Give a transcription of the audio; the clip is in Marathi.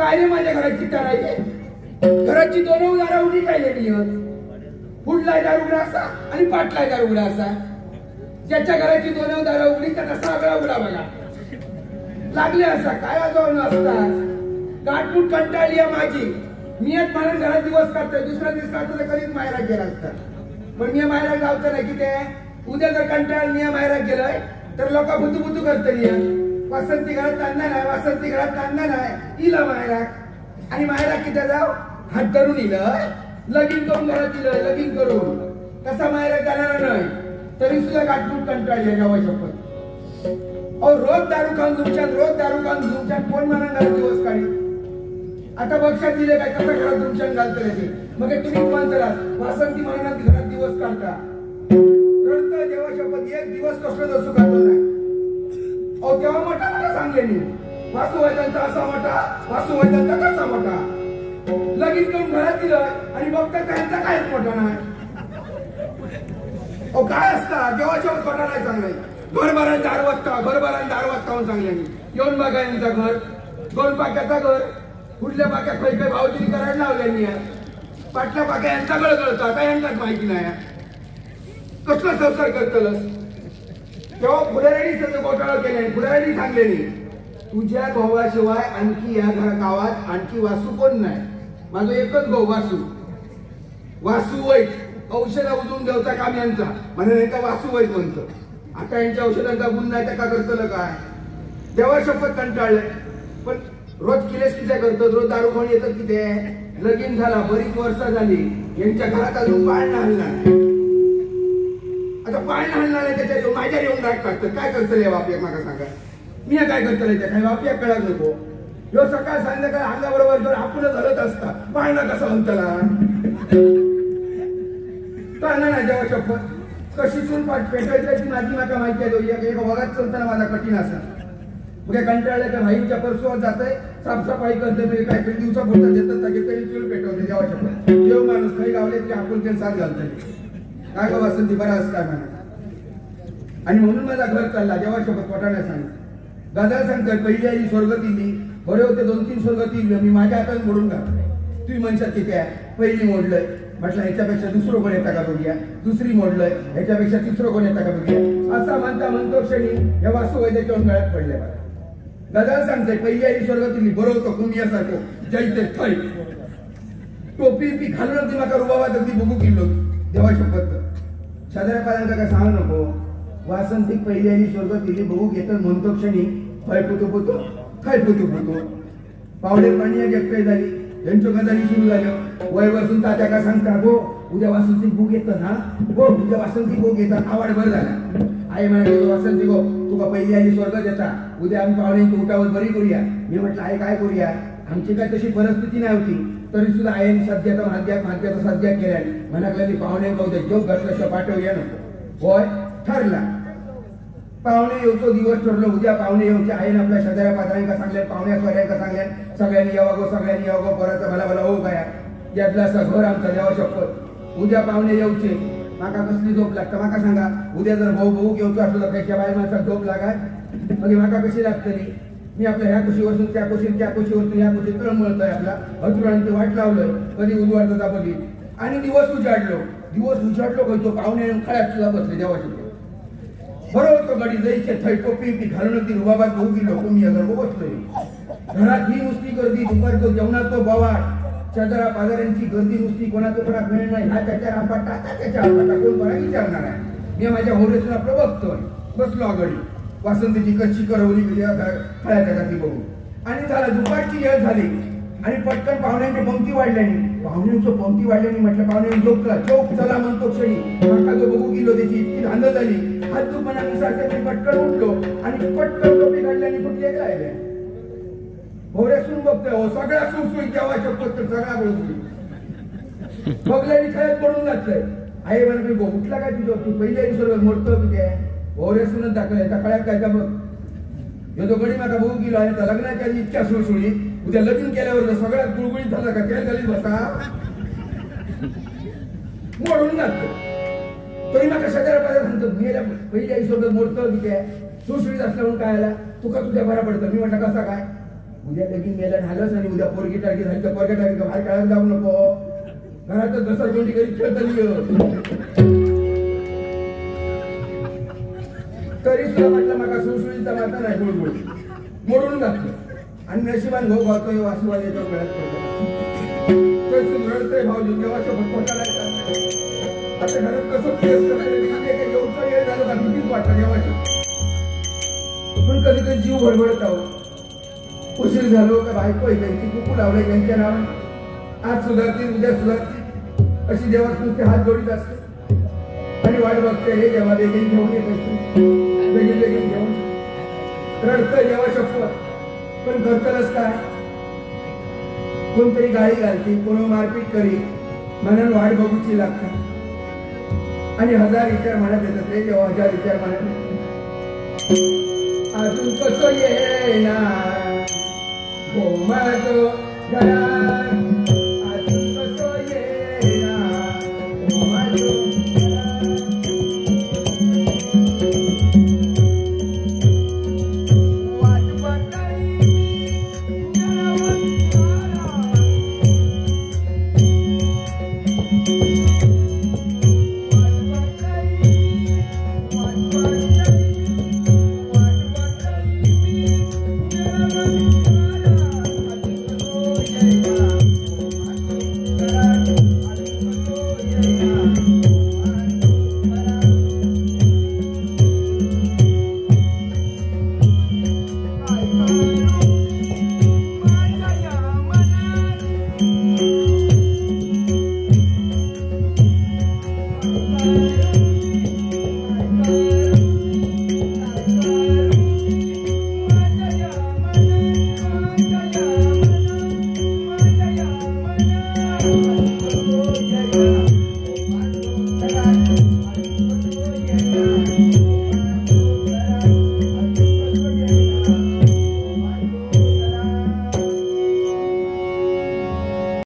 काय रे माझ्या घराची ताराई घराची दोन उदारा उडी काय लेली पुढला दार उघडा असा आणि पाठला दार उघडा असा ज्याच्या घराची दोन दार उघडी त्याचा सगळा उघडा बघा लागले असा काय वाजवणं असतात गाठमूट कंटाळली आहे माझी मी एक मला घरात दिवस काढतोय दुसरा दिवस काढतो तर कधीच मायरा गेला असता पण मी मायरा गावचं नाही की ते उद्या जर कंटाळ मी मायरा गेलोय तर लोक बुतू बुतू करतली वासंती घरात तांदा नाही वासंती घरात तांदा नाही इला मायरा आणि मायरा किती जाव हात धरून इलं लगीन करून घरात इलं लगीन करून कसा मायरा जाणार नाही तरी सुद्धा गाठमूट कंटाळली गावा शपथ रोज दारू खाऊन तुमच्या कोण म्हणा घरात दिवस काढी आता बक्षात दिले काय कसं घरात तुमच्या घालतो ते मग तुम्ही म्हणता वासंती म्हणून घरात दिवस काढता रडतं देवा शपथ एक दिवस कसलं जसू काढतो नाही अहो तेव्हा मोठा मोठा सांगले मी वासू वैद्यांचा असा मोठा वासू वैद्यांचा कसा मोठा लगीन करून घरात दिलं आणि बघता त्यांचा काहीच मोठा नाही अहो काय असता देवा शपथ मोठा नाही चांगला घरभरात दार वाजता चांगले येऊन बघा यांचा घर दोन पाक्याचा घर कुठल्या पाक्या काही काही भावगिरी करायला लावल्या पाटल्या पाक्या यांचा गळगळतो आता यांनाच माहिती नाही कसला संसार करतलस तेव्हा पुढाऱ्यांनी सगळं घोटाळा केले पुढाऱ्यांनी सांगलेली तुझ्या भावाशिवाय आणखी या गावात आणखी वासू कोण नाही माझं एकच भाऊ वासू वैत औषध उजवून देवता काम यांचा म्हणून एका वासू वैत म्हणतो आता यांच्या औषधांचा गुण नाही त्या का करतो काय देवा शपथ कंटाळलंय पण रोज किलेस किती करतो रोज दारू खाऊन येतात किती लगीन झाला बरीच वर्ष झाली यांच्या घरात अजून पाळणं हलणार आता पाळणं हलणार आहे त्याच्या माझ्या येऊन राग काढतं काय करतं रे बाप मला सांगा मी काय करतो रे काय बाप कळत नको ह्यो सकाळ संध्याकाळ अंगाबरोबर जर आपण हलत असता पाळणं कसं म्हणतला पाळणं नाही देवा शपथ कशी चूल पेटायची माझी माका माहिती आहे एका वगात चलताना माझा कठीण असा मग कंटाळल्या त्या भाईच्या परसोत जातंय साफसफाई करते काहीतरी दिवसा पुरता देतात तरी चूल पेटवते देवा शपथ देव माणूस काही गावले तरी आपण ते साथ घालतोय काय का वासंती बरा असं काय म्हणा आणि म्हणून माझा घर चालला देवा शपथ पोटाने सांग गजाल सांगतोय पहिली आई स्वर्गतीली बरे होते 2-3 स्वर्गती मी माझ्या हातात मोडून घातलंय तुम्ही म्हणशात किती आहे पहिली मोडलंय म्हटलं ह्याच्यापेक्षा दुसरं कोण येता का बघूया दुसरी मोडलंय ह्याच्यापेक्षा तिसरं कोण येता का बघूया असा म्हणतो क्षणी या वासू वैद्याच्या गळ्यात पडले मला गजाल सांगतोय पहिली आई स्वर्गातली बरोबर कुंभियासारखं जैते थै टोपी पी घालून ती माका रुबाबात अगदी बघू किल्लो देवा शपथ साधारण पायांचा काय सांगू नको वासंती पहिली आई स्वर्गातली बघू घेतात म्हणतो क्षणी खय पुतो पावले पाणी घेतोय झाली यांच्या गजाली सुरू झालं वय बसून तात्या का सांगता गो उद्या वासंती भूक येतं ना हो उद्या वासंती भूक येतात आवाड भर झाला आई म्हणाली वासंती गो तुका पहिली आली स्वर्गात येता उद्या आम्ही पाहुण्यांची उठावर बरी करूया मी म्हटलं आई काय करूया आमची काय तशी परिस्थिती नाही होती तरी सुद्धा आईने सध्याचा भाग्याचा सध्या केल्या म्हणाला ती पाहुण्यांना उद्या जोग घातल्याशिवाय पाठवूया नको होय ठरला पाहुणे येऊतो दिवस ठरलो उद्या पाहुणे येऊचे आईने आपल्या शेजाऱ्या पाजाऱ्यांका सांगल्या पाहुण्या सोऱ्यांका सांगल्या सगळ्यांनी यावं परत भला हो काय यातलं असं घर आमचं देवा शपथ उद्या पाहुणे येऊचे माका कसली झोप लागतं माका सांगा उद्या जर भाऊ घेऊचो असलो तर त्याच्या बाय माणसात झोप लागाय मग माका कशी लागतली मी आपल्या ह्या कुशीवरतून त्या कुशीवरतून ह्या कुशीत तळमळतोय आपला हतुरांची वाट लावलोय कधी उजवाडचा बघी आणि दिवस उजाडलो तो पाहुणे खळ्यात सुद्धा बसले देवा शपथ बरोबर तो गडी जायचे थै टोपी घालून ती रुबाबात भाऊ गेलो मी अगर बसलोय घरात ही नुसती गर्दी दुपारचं जेवणाचं बवाट शेजारा पाजाऱ्यांची गर्दी नुसती कोणाचं कोणाक मिळेल नाही हा त्याच्या रापाटा त्याच्या रापाटा कोण बरा विचारणार आहे मी माझ्या होरेसून आपलं बघतोय बसलो आगडी वासंतीची कशी करवली खळ्याच्या जाती बघू आणि झाला दुपारची वेळ झाली आणि पटकन पाहुण्यांची पंक्ती वाढल्याने म्हटलं पाहुण्यांनी झोपला चौक चला म्हणतो क्षणी जो बघू गेलो त्याची इतकी धांदल झाली हात दुपणानुसार मी पटकन उठलो आणि पटकन टोपी काढल्याने कुठे राहिले भोवऱ्यासून बघतोय सगळ्या सुळसुळी जेव्हा शपथ सगळा बोलतोय बघल्याने खळ्यात पडून घातलंय आई म्हणा मी उठला काय तुझं तू पहिल्या सर्व मोडतो की ते भोवऱ्यासूनच दाखवलंय त्या खळ्यात काय का बघ जो तो गडी माका बघू गेलो आणि त्या लग्नाच्या आधी इतक्या सुळसुळी उद्या लगीन केल्यावर सगळ्यात गुळगुळीत झालं का त्या गलीत बसा मोडून घातलं तरी माका शेजाऱ्या पाजाऱ्या सांगतो मी पहिल्या आई सोबत मोडतो की ते सुळसुळीत असल्यामुळे काय आला तुका तुझ्या बरा पडतं मी म्हटलं कसा काय उद्या लगीन मेलं झालंच आणि उद्या पोरगी टाकी झाली तर पोरग्या टाकी बाहेर काढायला जाऊ नको. घरातच घसरगुंडी करीत खेळतली. तरी सुद्धा म्हटलं माका सुळसुळीचा माता नाही गुळगुळ मोडून घातलं आणि नशिबान भाऊ गावतोय वासुवाल येतो गळ्यात पडतो. रडतोय भाऊ जेव्हा पोटाला आता घरात कसं केस एवढं वेळ झालं का भीतीच वाटतं जेव्हा. पण कधी कधी जीव भडबडत आहो. उशीर झालो का बायको त्यांची कुकू लावले त्यांच्या नावाने. आज सुधारतील उद्या सुधारतील अशी देवा तुमचे हात जोडीत असते आणि वाट बघते हे जेव्हा बेगीन घेऊन येत बेगीन बेगीन घेऊन रडतं जेव्हा शपथ. पण करतलच काय कोणतरी गाडी घालते कोण मारपीट करी म्हणून वाट बघूची लागतात आणि हजार विचार मनात येतात रे. जेव्हा हजार विचार मनात अजून कसं येणार हो माझं